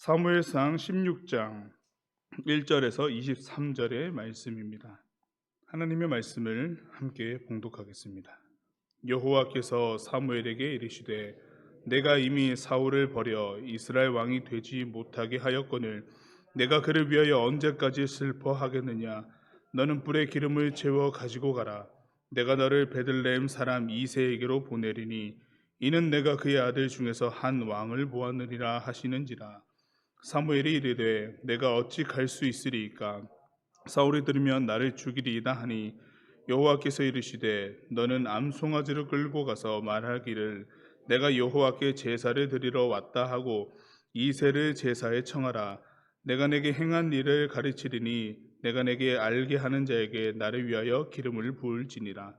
사무엘상 16장 1절에서 23절의 말씀입니다. 하나님의 말씀을 함께 봉독하겠습니다. 여호와께서 사무엘에게 이르시되 내가 이미 사울을 버려 이스라엘 왕이 되지 못하게 하였거늘 내가 그를 위하여 언제까지 슬퍼하겠느냐. 너는 불에 기름을 채워 가지고 가라. 내가 너를 베들레헴 사람 이새에게로 보내리니 이는 내가 그의 아들 중에서 한 왕을 보았느니라 하시는지라. 사무엘이 이르되 내가 어찌 갈 수 있으리이까. 사울이 들으면 나를 죽이리이다 하니 여호와께서 이르시되 너는 암송아지를 끌고 가서 말하기를 내가 여호와께 제사를 드리러 왔다 하고 이새를 제사에 청하라. 내가 내게 행한 일을 가르치리니 내가 내게 알게 하는 자에게 나를 위하여 기름을 부을지니라.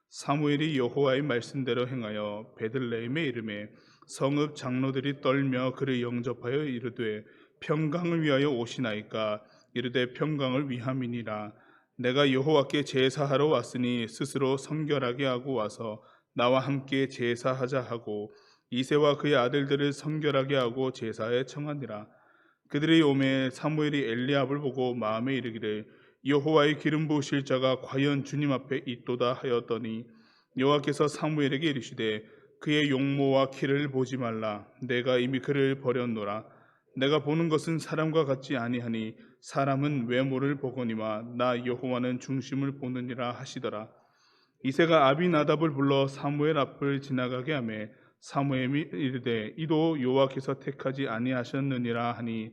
사무엘이 여호와의 말씀대로 행하여 베들레헴에 이르매 성읍 장로들이 떨며 그를 영접하여 이르되 평강을 위하여 오시나이까. 이르되 평강을 위함이니라. 내가 여호와께 제사하러 왔으니 스스로 성결하게 하고 와서 나와 함께 제사하자 하고 이새와 그의 아들들을 성결하게 하고 제사에 청하니라. 그들이 오매 사무엘이 엘리압을 보고 마음에 이르기를 여호와의 기름 부으실 자가 과연 주님 앞에 있도다 하였더니 여호와께서 사무엘에게 이르시되 그의 용모와 키를 보지 말라. 내가 이미 그를 버렸노라. 내가 보는 것은 사람과 같지 아니하니 사람은 외모를 보거니와 나 여호와는 중심을 보느니라 하시더라. 이새가 아비나답을 불러 사무엘 앞을 지나가게 하매 사무엘이 이르되 이도 여호와께서 택하지 아니하셨느니라 하니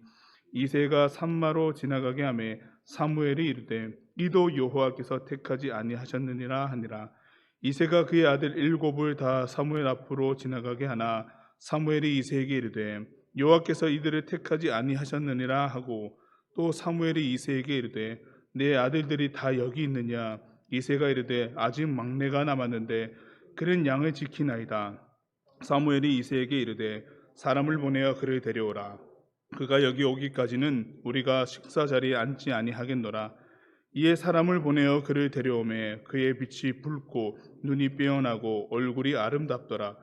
이새가 산마로 지나가게 하매 사무엘이 이르되 이도 여호와께서 택하지 아니하셨느니라 하니라. 이새가 그의 아들 7을 다 사무엘 앞으로 지나가게 하나 사무엘이 이새에게 이르되 여호와께서 이들을 택하지 아니하셨느니라 하고 또 사무엘이 이새에게 이르되 내 아들들이 다 여기 있느냐. 이새가 이르되 아직 막내가 남았는데 그는 양을 지키나이다. 사무엘이 이새에게 이르되 사람을 보내어 그를 데려오라. 그가 여기 오기까지는 우리가 식사 자리에 앉지 아니하겠노라. 이에 사람을 보내어 그를 데려오매 그의 빛이 붉고 눈이 빼어나고 얼굴이 아름답더라.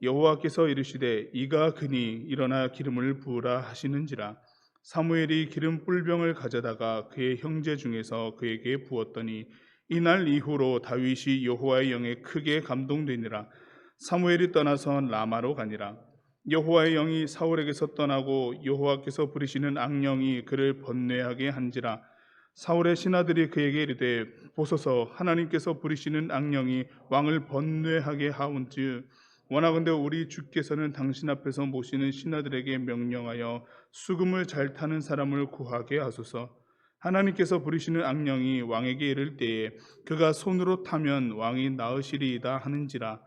여호와께서 이르시되 이가 그니 일어나 기름을 부으라 하시는지라. 사무엘이 기름 뿔병을 가져다가 그의 형제 중에서 그에게 부었더니 이날 이후로 다윗이 여호와의 영에 크게 감동되니라. 사무엘이 떠나서 라마로 가니라. 여호와의 영이 사울에게서 떠나고 여호와께서 부리시는 악령이 그를 번뇌하게 한지라. 사울의 신하들이 그에게 이르되 보소서 하나님께서 부리시는 악령이 왕을 번뇌하게 하온즉 원하건대 우리 주께서는 당신 앞에서 모시는 신하들에게 명령하여 수금을 잘 타는 사람을 구하게 하소서. 하나님께서 부리시는 악령이 왕에게 이를 때에 그가 손으로 타면 왕이 나으시리이다 하는지라.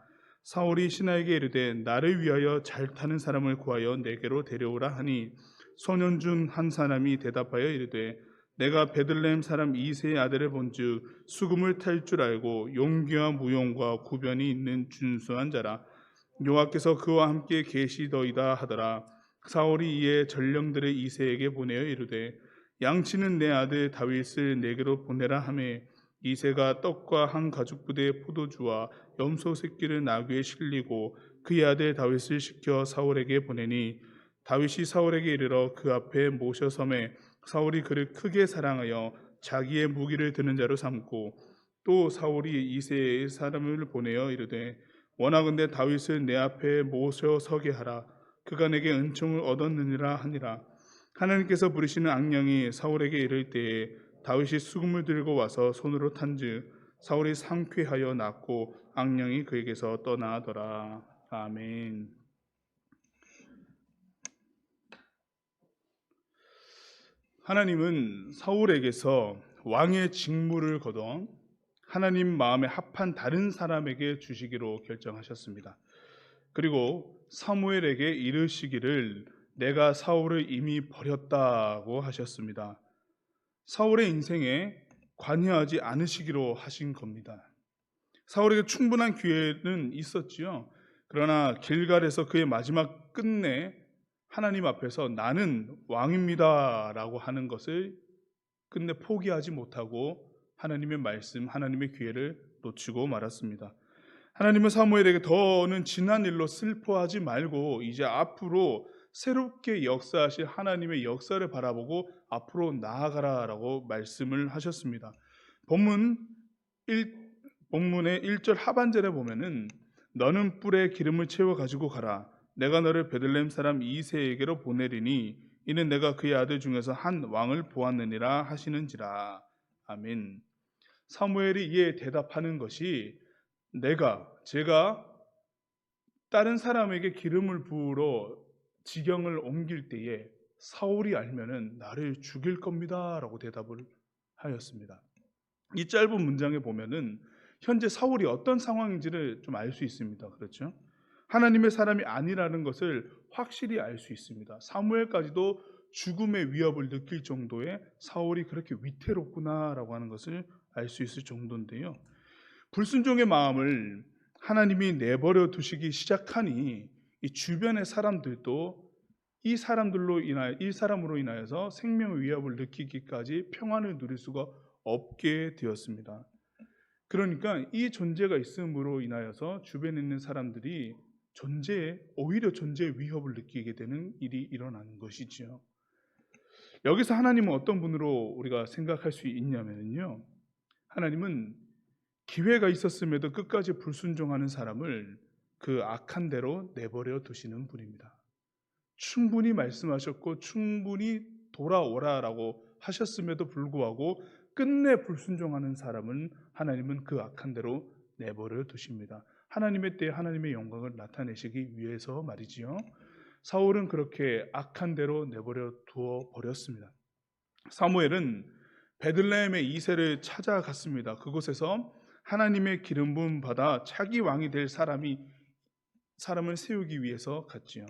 사울이 신하에게 이르되 나를 위하여 잘 타는 사람을 구하여 내게로 데려오라 하니 소년 중 한 사람이 대답하여 이르되 내가 베들레헴 사람 이새의 아들을 본즉 수금을 탈 줄 알고 용기와 무용과 구변이 있는 준수한 자라. 여호와께서 그와 함께 계시더이다 하더라. 사울이 이에 전령들을 이새에게 보내어 이르되 양치는 내 아들 다윗을 내게로 보내라 하매 이새가 떡과 한 가죽 부대의 포도주와 염소 새끼를 나귀에 실리고 그의 아들 다윗을 시켜 사울에게 보내니 다윗이 사울에게 이르러 그 앞에 모셔 섬에 사울이 그를 크게 사랑하여 자기의 무기를 드는 자로 삼고 또 사울이 이새의 사람을 보내어 이르되 원하건대 다윗을 내 앞에 모셔 서게 하라. 그가 내게 은총을 얻었느니라 하니라. 하나님께서 부리시는 악령이 사울에게 이를 때에 다윗이 수금을 들고 와서 손으로 탄즉 사울이 상쾌하여 낫고 악령이 그에게서 떠나더라. 아멘. 하나님은 사울에게서 왕의 직무를 거둬 하나님 마음에 합한 다른 사람에게 주시기로 결정하셨습니다. 그리고 사무엘에게 이르시기를 내가 사울을 이미 버렸다고 하셨습니다. 사울의 인생에 관여하지 않으시기로 하신 겁니다. 사울에게 충분한 기회는 있었지요. 그러나 길갈에서 그의 마지막 끝내 하나님 앞에서 나는 왕입니다 라고 하는 것을 끝내 포기하지 못하고 하나님의 말씀, 하나님의 기회를 놓치고 말았습니다. 하나님은 사무엘에게 더는 지난 일로 슬퍼하지 말고 이제 앞으로 새롭게 역사하실 하나님의 역사를 바라보고 앞으로 나아가라라고 말씀을 하셨습니다. 본문 본문의 1절 하반절에 보면은 너는 뿔에 기름을 채워 가지고 가라. 내가 너를 베들레헴 사람 이새에게로 보내리니 이는 내가 그의 아들 중에서 한 왕을 보았느니라 하시는지라. 아멘. 사무엘이 이에 대답하는 것이 제가 다른 사람에게 기름을 부으러 지경을 옮길 때에 사울이 알면은 나를 죽일 겁니다라고 대답을 하였습니다. 이 짧은 문장에 보면은 현재 사울이 어떤 상황인지를 좀 알 수 있습니다. 그렇죠? 하나님의 사람이 아니라는 것을 확실히 알 수 있습니다. 사무엘까지도 죽음의 위협을 느낄 정도의 사울이 그렇게 위태롭구나라고 하는 것을 알 수 있을 정도인데요. 불순종의 마음을 하나님이 내버려 두시기 시작하니 이 주변의 사람들도 이 사람으로 인하여서 생명의 위협을 느끼기까지 평안을 누릴 수가 없게 되었습니다. 그러니까 이 존재가 있음으로 인하여서 주변에 있는 사람들이 오히려 존재의 위협을 느끼게 되는 일이 일어나는 것이지요. 여기서 하나님은 어떤 분으로 우리가 생각할 수 있냐면요, 하나님은 기회가 있었음에도 끝까지 불순종하는 사람을 그 악한 대로 내버려 두시는 분입니다. 충분히 말씀하셨고 충분히 돌아오라라고 하셨음에도 불구하고 끝내 불순종하는 사람은 하나님은 그 악한 대로 내버려 두십니다. 하나님의 때에 하나님의 영광을 나타내시기 위해서 말이지요. 사울은 그렇게 악한 대로 내버려 두어 버렸습니다. 사무엘은 베들레헴의 이새를 찾아갔습니다. 그곳에서 하나님의 기름 부음 받아 차기 왕이 될 사람을 세우기 위해서 갔지요.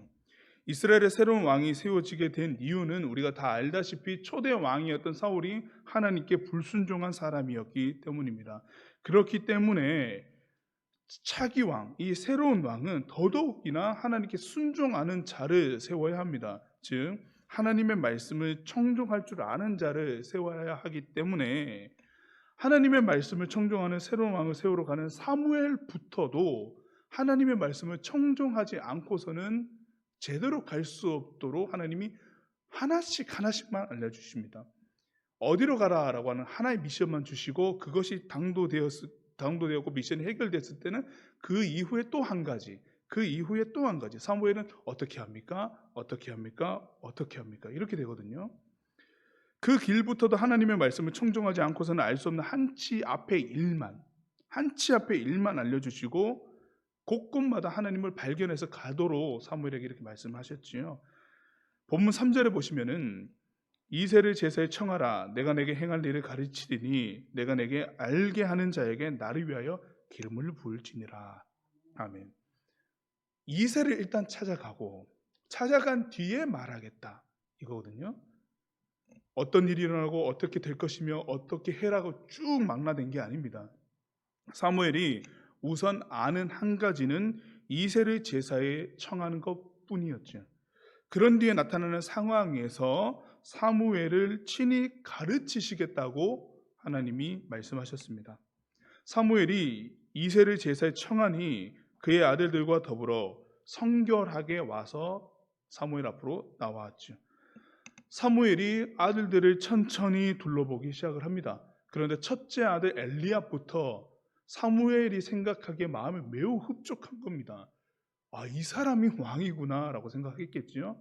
이스라엘의 새로운 왕이 세워지게 된 이유는 우리가 다 알다시피 초대 왕이었던 사울이 하나님께 불순종한 사람이었기 때문입니다. 그렇기 때문에 차기 왕, 이 새로운 왕은 더더욱이나 하나님께 순종하는 자를 세워야 합니다. 즉 하나님의 말씀을 청종할 줄 아는 자를 세워야 하기 때문에 하나님의 말씀을 청종하는 새로운 왕을 세우러 가는 사무엘부터도 하나님의 말씀을 청종하지 않고서는 제대로 갈 수 없도록 하나님이 하나씩만 알려주십니다. 어디로 가라라고 하는 하나의 미션만 주시고 그것이 당도되었고 미션이 해결됐을 때는 그 이후에 또 한 가지, 사무엘은 어떻게 합니까? 이렇게 되거든요. 그 길부터도 하나님의 말씀을 청종하지 않고서는 알 수 없는 한치 앞의 일만 알려주시고 곳곳마다 하나님을 발견해서 가도록 사무엘에게 이렇게 말씀하셨지요. 본문 3절에 보시면은 이새를 제사에 청하라. 내가 내게 행할 일을 가르치리니 내가 내게 알게 하는 자에게 나를 위하여 기름을 부을지니라. 아멘. 이새를 일단 찾아간 뒤에 말하겠다 이거거든요. 어떤 일이 일어나고 어떻게 될 것이며 어떻게 해라고 쭉 망라된 게 아닙니다. 사무엘이 우선 아는 한 가지는 이새를 제사에 청하는 것뿐이었죠. 그런 뒤에 나타나는 상황에서 사무엘을 친히 가르치시겠다고 하나님이 말씀하셨습니다. 사무엘이 이새를 제사에 청하니 그의 아들들과 더불어 성결하게 와서 사무엘 앞으로 나왔죠. 사무엘이 아들들을 천천히 둘러보기 시작을 합니다. 그런데 첫째 아들 엘리압부터 사무엘이 생각하기에 마음이 매우 흡족한 겁니다. 이 사람이 왕이구나 라고 생각했겠지요.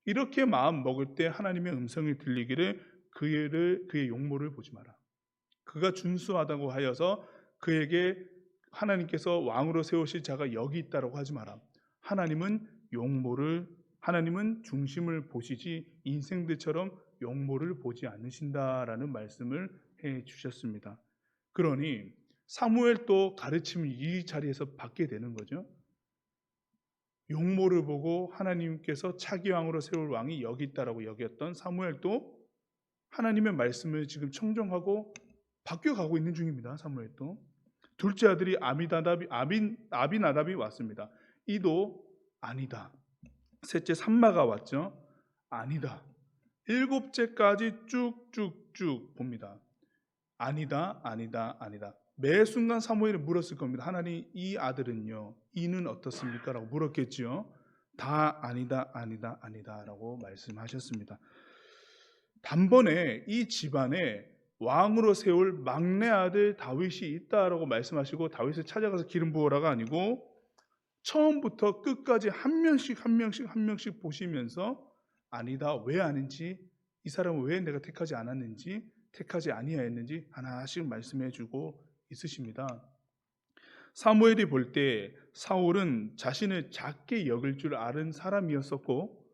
이렇게 마음 먹을 때 하나님의 음성이 들리기를 그의 용모를 보지 마라. 그가 준수하다고 하여서 그에게 하나님께서 왕으로 세우실 자가 여기 있다라고 하지 마라. 하나님은 중심을 보시지 인생들처럼 용모를 보지 않으신다라는 말씀을 해 주셨습니다. 그러니 사무엘도 가르침을 이 자리에서 받게 되는 거죠. 용모를 보고 하나님께서 차기 왕으로 세울 왕이 여기 있다라고 여겼던 사무엘도 하나님의 말씀을 지금 청정하고 바뀌어가고 있는 중입니다. 사무엘도. 둘째 아들이 아비나답이 왔습니다. 이도 아니다. 셋째 삼마가 왔죠. 아니다. 일곱째까지 쭉쭉쭉 봅니다. 아니다. 매 순간 사무엘이 물었을 겁니다. 하나님, 이 아들은요, 이는 어떻습니까? 라고 물었겠지요. 다 아니다, 아니다, 아니다라고 말씀하셨습니다. 단번에 이 집안에 왕으로 세울 막내 아들 다윗이 있다라고 말씀하시고 다윗을 찾아가서 기름 부으라가 아니고 처음부터 끝까지 한 명씩 한 명씩 한 명씩 보시면서 아니다, 왜 아닌지, 이 사람은 왜 내가 택하지 않았는지, 택하지 아니하였는지 하나씩 말씀해 주고 있으십니다. 사무엘이 볼 때 사울은 자신을 작게 여길 줄 아는 사람이었었고,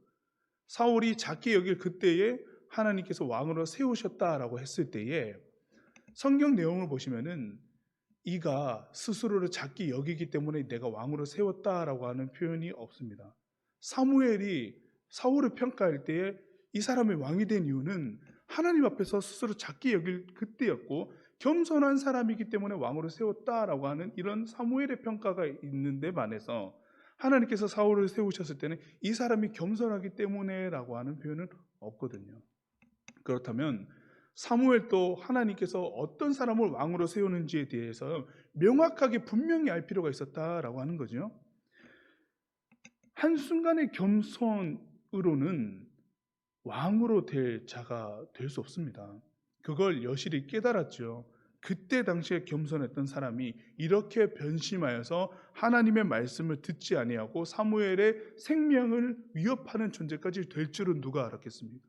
사울이 작게 여길 그때에 하나님께서 왕으로 세우셨다라고 했을 때에 성경 내용을 보시면은 이가 스스로를 작게 여기기 때문에 내가 왕으로 세웠다라고 하는 표현이 없습니다. 사무엘이 사울을 평가할 때에 이 사람이 왕이 된 이유는 하나님 앞에서 스스로 작게 여길 그때였고 겸손한 사람이기 때문에 왕으로 세웠다라고 하는 이런 사무엘의 평가가 있는데 반해서 하나님께서 사울을 세우셨을 때는 이 사람이 겸손하기 때문에라고 하는 표현은 없거든요. 그렇다면 사무엘도 하나님께서 어떤 사람을 왕으로 세우는지에 대해서 명확하게 분명히 알 필요가 있었다라고 하는 거죠. 한순간의 겸손으로는 왕으로 될 자가 될 수 없습니다. 그걸 여실히 깨달았죠. 그때 당시에 겸손했던 사람이 이렇게 변심하여서 하나님의 말씀을 듣지 아니하고 사무엘의 생명을 위협하는 존재까지 될 줄은 누가 알았겠습니까?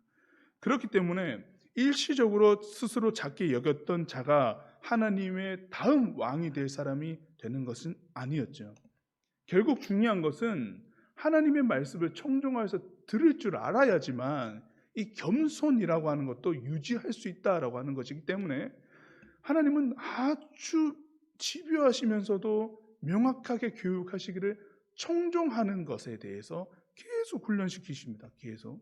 그렇기 때문에 일시적으로 스스로 작게 여겼던 자가 하나님의 다음 왕이 될 사람이 되는 것은 아니었죠. 결국 중요한 것은 하나님의 말씀을 청종하여서 들을 줄 알아야지만 이 겸손이라고 하는 것도 유지할 수 있다라고 하는 것이기 때문에 하나님은 아주 집요하시면서도 명확하게 교육하시기를 청종하는 것에 대해서 계속 훈련시키십니다. 계속.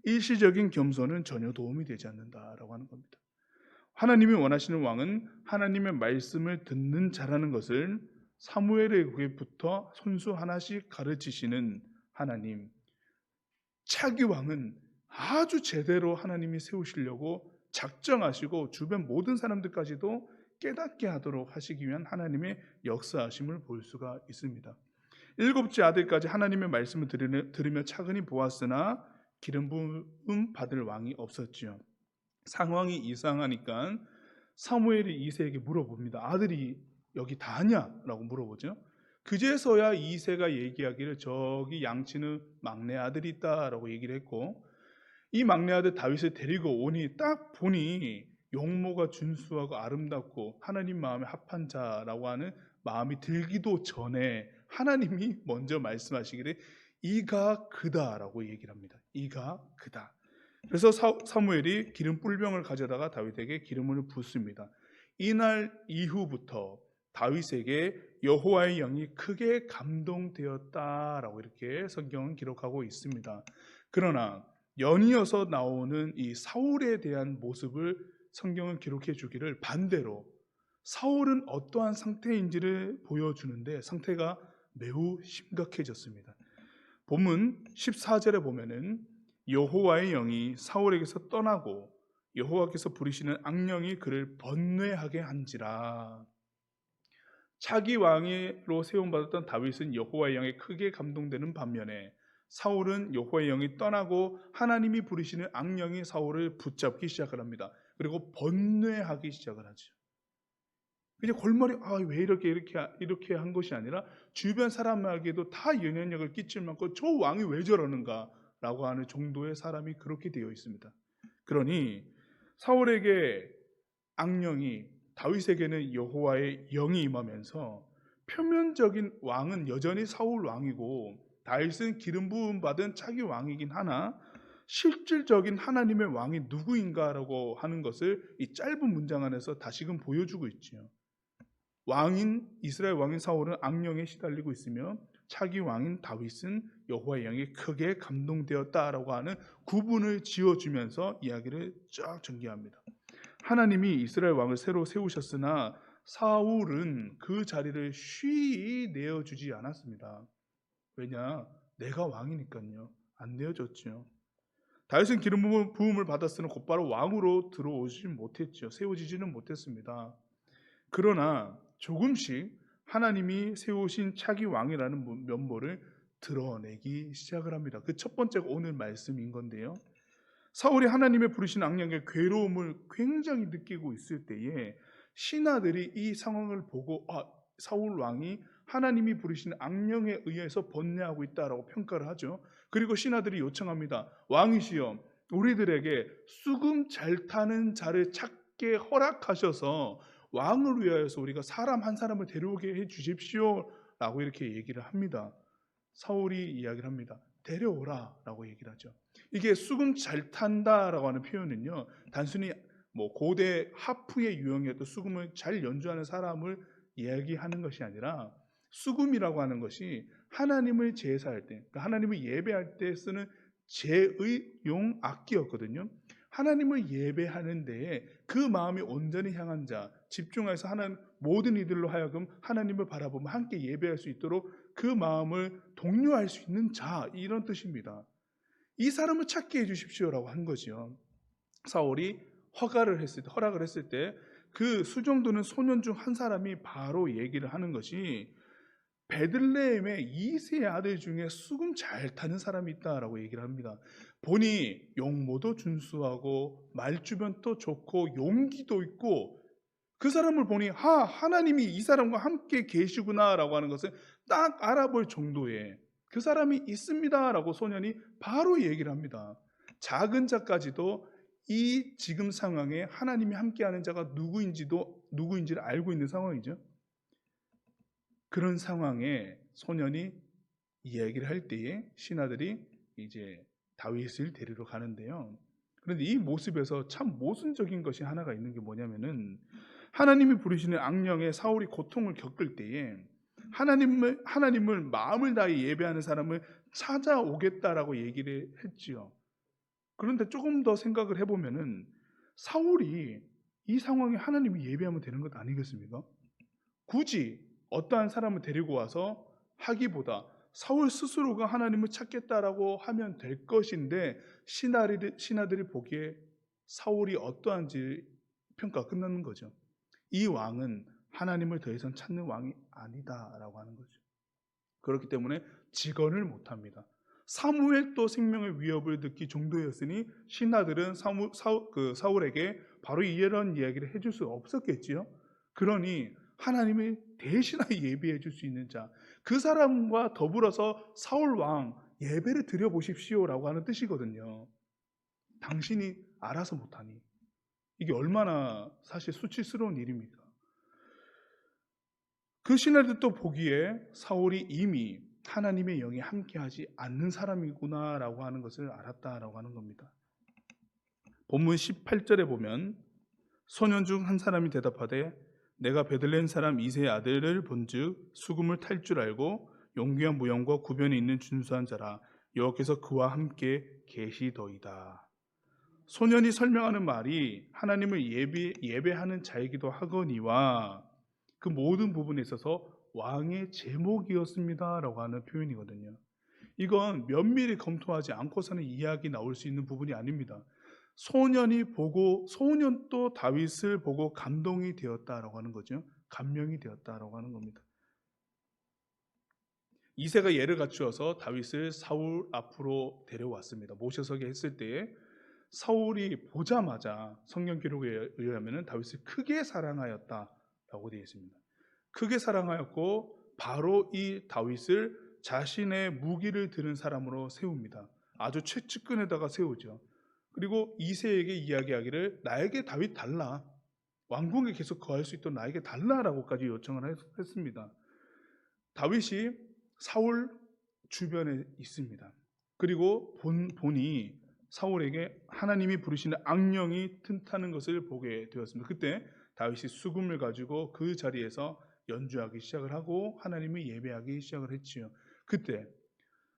일시적인 겸손은 전혀 도움이 되지 않는다라고 하는 겁니다. 하나님이 원하시는 왕은 하나님의 말씀을 듣는 자라는 것을 사무엘에게부터 손수 하나씩 가르치시는 하나님. 차기 왕은 아주 제대로 하나님이 세우시려고 작정하시고 주변 모든 사람들까지도 깨닫게 하도록 하시기 위한 하나님의 역사하심을 볼 수가 있습니다. 7째 아들까지 하나님의 말씀을 들으며 차근히 보았으나 기름 부음 받을 왕이 없었지요. 상황이 이상하니까 사무엘이 이새에게 물어봅니다. 아들이 여기 다냐? 라고 물어보죠. 그제서야 이새가 얘기하기를 저기 양치는 막내 아들이 있다라고 얘기를 했고, 이 막내 아들 다윗을 데리고 오니 딱 보니 용모가 준수하고 아름답고 하나님 마음에 합한 자라고 하는 마음이 들기도 전에 하나님이 먼저 말씀하시기를 이가 그다라고 얘기를 합니다. 이가 그다. 그래서 사무엘이 기름 뿔병을 가져다가 다윗에게 기름을 붓습니다. 이날 이후부터 다윗에게 여호와의 영이 크게 감동되었다라고 이렇게 성경은 기록하고 있습니다. 그러나 연이어서 나오는 이 사울에 대한 모습을 성경은 기록해 주기를 반대로 사울은 어떠한 상태인지를 보여주는데 상태가 매우 심각해졌습니다. 본문 14절에 보면은 여호와의 영이 사울에게서 떠나고 여호와께서 부리시는 악령이 그를 번뇌하게 한지라. 차기 왕으로 세움받았던 다윗은 여호와의 영에 크게 감동되는 반면에 사울은 여호와의 영이 떠나고 하나님이 부리시는 악령이 사울을 붙잡기 시작을 합니다. 그리고 번뇌하기 시작을 하죠. 그냥 골머리 왜 이렇게 한 것이 아니라 주변 사람에게도 다 영향력을 끼칠 만큼 저 왕이 왜 저러는가라고 하는 정도의 사람이 그렇게 되어 있습니다. 그러니 사울에게 악령이 다윗에게는 여호와의 영이 임하면서 표면적인 왕은 여전히 사울 왕이고 다윗은 기름 부음 받은 차기 왕이긴 하나 실질적인 하나님의 왕이 누구인가라고 하는 것을 이 짧은 문장 안에서 다시금 보여주고 있죠. 이스라엘 왕인 사울은 악령에 시달리고 있으며 차기 왕인 다윗은 여호와의 영에 크게 감동되었다라고 하는 구분을 지어주면서 이야기를 쫙 전개합니다. 하나님이 이스라엘 왕을 새로 세우셨으나 사울은 그 자리를 쉬이 내어주지 않았습니다. 왜냐? 내가 왕이니까요. 안 내어줬죠. 다윗은 기름 부음을 받았으나 곧바로 왕으로 들어오지 못했죠. 세워지지는 못했습니다. 그러나 조금씩 하나님이 세우신 차기 왕이라는 면모를 드러내기 시작을 합니다. 그 첫 번째가 오늘 말씀인 건데요. 사울이 하나님의 부르신 악령의 괴로움을 굉장히 느끼고 있을 때에 신하들이 이 상황을 보고 사울 왕이 하나님이 부르신 악령에 의해서 번뇌하고 있다라고 평가를 하죠. 그리고 신하들이 요청합니다. 왕이시여, 우리들에게 수금 잘 타는 자를 찾게 허락하셔서 왕을 위하여서 우리가 사람 한 사람을 데려오게 해 주십시오 라고 이렇게 얘기를 합니다. 사울이 이야기를 합니다. 데려오라 라고 얘기를 하죠. 이게 수금 잘 탄다라고 하는 표현은요, 단순히 고대 하프의 유형이었던 수금을 잘 연주하는 사람을 이야기하는 것이 아니라, 수금이라고 하는 것이 하나님을 제사할 때, 그러니까 하나님을 예배할 때 쓰는 제의용 악기였거든요. 하나님을 예배하는 데에 그 마음이 온전히 향한 자, 집중해서 하는 모든 이들로 하여금 하나님을 바라보며 함께 예배할 수 있도록 그 마음을 독려할 수 있는 자, 이런 뜻입니다. 이 사람을 찾게 해주십시오라고 한 거죠. 사울이 허락을 했을 때 그 수정도는 소년 중 한 사람이 바로 얘기를 하는 것이, 베들레헴의 이세 아들 중에 수금 잘 타는 사람이 있다라고 얘기를 합니다. 보니 용모도 준수하고 말주변도 좋고 용기도 있고, 그 사람을 보니 하나님이 이 사람과 함께 계시구나라고 하는 것을 딱 알아볼 정도의 그 사람이 있습니다라고 소년이 바로 얘기를 합니다. 작은 자까지도 이 지금 상황에 하나님이 함께하는 자가 누구인지를 알고 있는 상황이죠. 그런 상황에 소년이 이야기를 할 때에 신하들이 이제 다윗을 데리러 가는데요. 그런데 이 모습에서 참 모순적인 것이 하나가 있는 게 뭐냐면은, 하나님이 부르시는 악령에 사울이 고통을 겪을 때에 하나님을 마음을 다해 예배하는 사람을 찾아오겠다라고 얘기를 했지요. 그런데 조금 더 생각을 해보면은, 사울이 이 상황에 하나님을 예배하면 되는 것 아니겠습니까? 굳이 어떠한 사람을 데리고 와서 하기보다 사울 스스로가 하나님을 찾겠다라고 하면 될 것인데, 신하들이 보기에 사울이 어떠한지 평가가 끝나는 거죠. 이 왕은 하나님을 더 이상 찾는 왕이 아니다라고 하는 거죠. 그렇기 때문에 직언을 못합니다. 사무엘도 생명의 위협을 느낄 정도였으니 신하들은 사울에게 바로 이런 이야기를 해줄 수 없었겠지요. 그러니 하나님이 대신하여 예배해 줄 수 있는 자, 그 사람과 더불어서 사울 왕 예배를 드려보십시오라고 하는 뜻이거든요. 당신이 알아서 못하니 이게 얼마나 사실 수치스러운 일입니까? 그 신하들도 보기에 사울이 이미 하나님의 영이 함께하지 않는 사람이구나라고 하는 것을 알았다라고 하는 겁니다. 본문 18절에 보면, 소년 중 한 사람이 대답하되 내가 베들레헴 사람 이새의 아들을 본즉 수금을 탈 줄 알고 용기한 무용과 구변이 있는 준수한 자라, 여호와께서 그와 함께 계시더이다. 소년이 설명하는 말이 하나님을 예배하는 자이기도 하거니와 그 모든 부분에 있어서 왕의 제목이었습니다라고 하는 표현이거든요. 이건 면밀히 검토하지 않고서는 이야기 나올 수 있는 부분이 아닙니다. 소년도 다윗을 보고 감동이 되었다라고 하는 거죠. 감명이 되었다라고 하는 겁니다. 이새가 예를 갖추어서 다윗을 사울 앞으로 데려왔습니다. 모셔서게 했을 때에 사울이 보자마자 성경 기록에 의하면 다윗을 크게 사랑하였다라고 되어 있습니다. 크게 사랑하였고 바로 이 다윗을 자신의 무기를 드는 사람으로 세웁니다. 아주 최측근에다가 세우죠. 그리고 이새에게 이야기하기를 나에게 다윗 달라, 왕궁에 계속 거할 수 있도록 나에게 달라라고까지 요청을 했습니다. 다윗이 사울 주변에 있습니다. 그리고 보니 사울에게 하나님이 부르시는 악령이 틈타는 것을 보게 되었습니다. 그때 다윗이 수금을 가지고 그 자리에서 연주하기 시작을 하고 하나님을 예배하기 시작을 했지요. 그때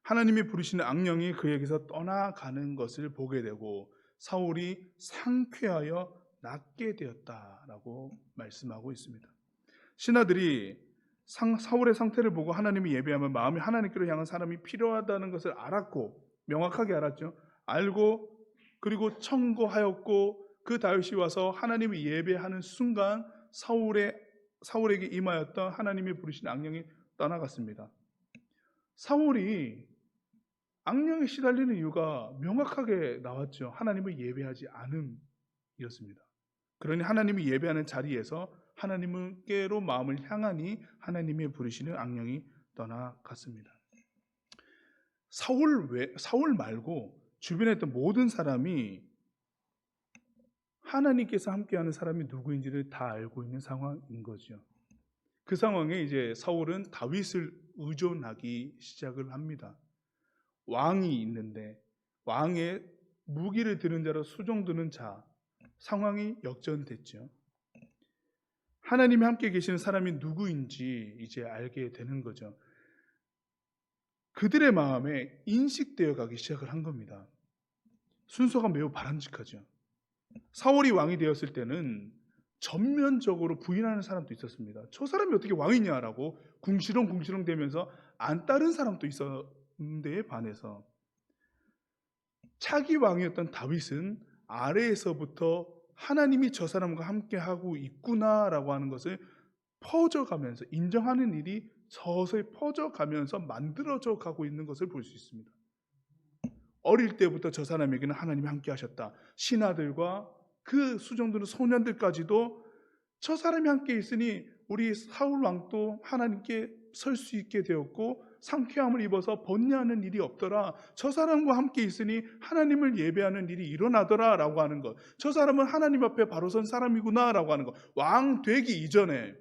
하나님이 부르시는 악령이 그에게서 떠나가는 것을 보게 되고 사울이 상쾌하여 낫게 되었다라고 말씀하고 있습니다. 신하들이 사울의 상태를 보고 하나님이 예배하면 마음이 하나님께로 향한 사람이 필요하다는 것을 알았고, 명확하게 알았죠. 알고 그리고 청구하였고, 그 다윗이 와서 하나님을 예배하는 순간 사울에게 임하였던 하나님이 부르신 악령이 떠나갔습니다. 사울이 악령에 시달리는 이유가 명확하게 나왔죠. 하나님을 예배하지 않음이었습니다. 그러니 하나님이 예배하는 자리에서 하나님께로 마음을 향하니 하나님의 부르시는 악령이 떠나갔습니다. 사울 말고 주변에 있던 모든 사람이 하나님께서 함께하는 사람이 누구인지를 다 알고 있는 상황인 거죠. 그 상황에 이제 사울은 다윗을 의존하기 시작을 합니다. 왕이 있는데 왕의 무기를 드는 자로 수종드는 자, 상황이 역전됐죠. 하나님이 함께 계시는 사람이 누구인지 이제 알게 되는 거죠. 그들의 마음에 인식되어 가기 시작을 한 겁니다. 순서가 매우 바람직하죠. 사울이 왕이 되었을 때는 전면적으로 부인하는 사람도 있었습니다. 저 사람이 어떻게 왕이냐라고 궁시렁궁시렁 대면서 안 따른 사람도 있었는데 반해서 차기 왕이었던 다윗은 아래에서부터 하나님이 저 사람과 함께하고 있구나라고 하는 것을 퍼져가면서 인정하는 일이 서서히 퍼져가면서 만들어져 가고 있는 것을 볼 수 있습니다. 어릴 때부터 저 사람에게는 하나님이 함께 하셨다. 신하들과 그 수종드는 소년들까지도 저 사람이 함께 있으니 우리 사울 왕도 하나님께 설 수 있게 되었고 상쾌함을 입어서 번뇌하는 일이 없더라. 저 사람과 함께 있으니 하나님을 예배하는 일이 일어나더라 라고 하는 것. 저 사람은 하나님 앞에 바로 선 사람이구나 라고 하는 것. 왕 되기 이전에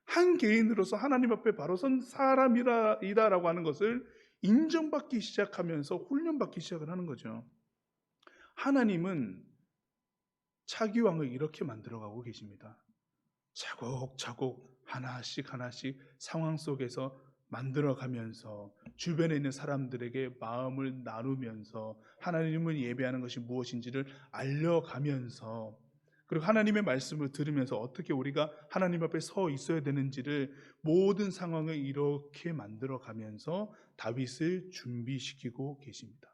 한 개인으로서 하나님 앞에 바로 선 사람이다라고 하는 것을 인정받기 시작하면서 훈련받기 시작을 하는 거죠. 하나님은 차기 왕을 이렇게 만들어가고 계십니다. 차곡차곡 하나씩 하나씩 상황 속에서 만들어가면서 주변에 있는 사람들에게 마음을 나누면서 하나님을 예배하는 것이 무엇인지를 알려가면서 그리고 하나님의 말씀을 들으면서 어떻게 우리가 하나님 앞에 서 있어야 되는지를 모든 상황을 이렇게 만들어가면서 다윗을 준비시키고 계십니다.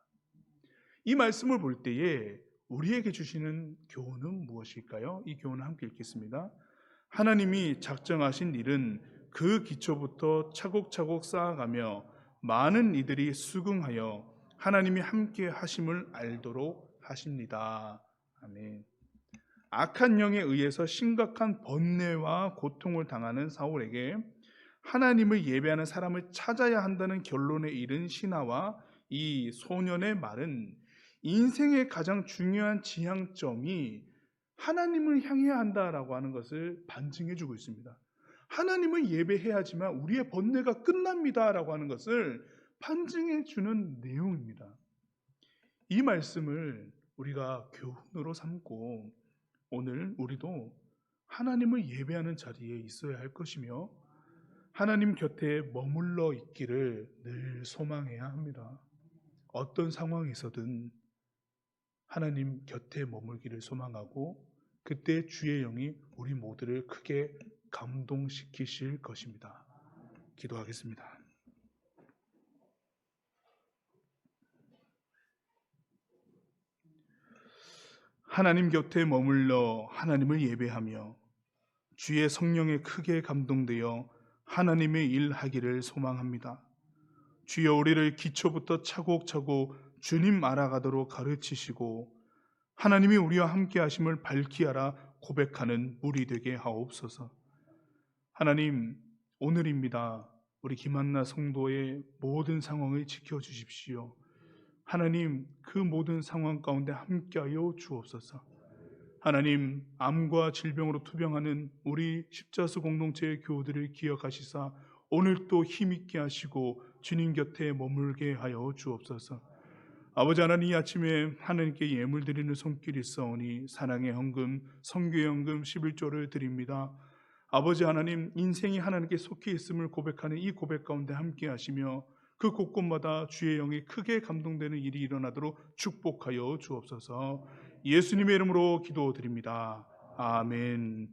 이 말씀을 볼 때에 우리에게 주시는 교훈은 무엇일까요? 이 교훈을 함께 읽겠습니다. 하나님이 작정하신 일은 그 기초부터 차곡차곡 쌓아가며 많은 이들이 수긍하여 하나님이 함께 하심을 알도록 하십니다. 아멘. 악한 영에 의해서 심각한 번뇌와 고통을 당하는 사울에게 하나님을 예배하는 사람을 찾아야 한다는 결론에 이른 신하와 이 소년의 말은 인생의 가장 중요한 지향점이 하나님을 향해야 한다라고 하는 것을 반증해 주고 있습니다. 하나님을 예배해야지만 우리의 번뇌가 끝납니다라고 하는 것을 반증해 주는 내용입니다. 이 말씀을 우리가 교훈으로 삼고 오늘 우리도 하나님을 예배하는 자리에 있어야 할 것이며 하나님 곁에 머물러 있기를 늘 소망해야 합니다. 어떤 상황에서든 하나님 곁에 머물기를 소망하고 그때 주의 영이 우리 모두를 크게 감동시키실 것입니다. 기도하겠습니다. 하나님 곁에 머물러 하나님을 예배하며 주의 성령에 크게 감동되어 하나님의 일 하기를 소망합니다. 주여 우리를 기초부터 차곡차곡 주님 알아가도록 가르치시고 하나님이 우리와 함께 하심을 밝히 알아 고백하는 무리 되게 하옵소서. 하나님, 오늘입니다. 우리 김한나 성도의 모든 상황을 지켜주십시오. 하나님, 그 모든 상황 가운데 함께하여 주옵소서. 하나님, 암과 질병으로 투병하는 우리 십자수 공동체의 교우들을 기억하시사 오늘 또 힘있게 하시고 주님 곁에 머물게 하여 주옵소서. 아버지 하나님, 이 아침에 하나님께 예물 드리는 손길이 있사오니 사랑의 헌금, 선교의 헌금 11조를 드립니다. 아버지 하나님, 인생이 하나님께 속해 있음을 고백하는 이 고백 가운데 함께 하시며 그 곳곳마다 주의 영이 크게 감동되는 일이 일어나도록 축복하여 주옵소서. 예수님의 이름으로 기도드립니다. 아멘.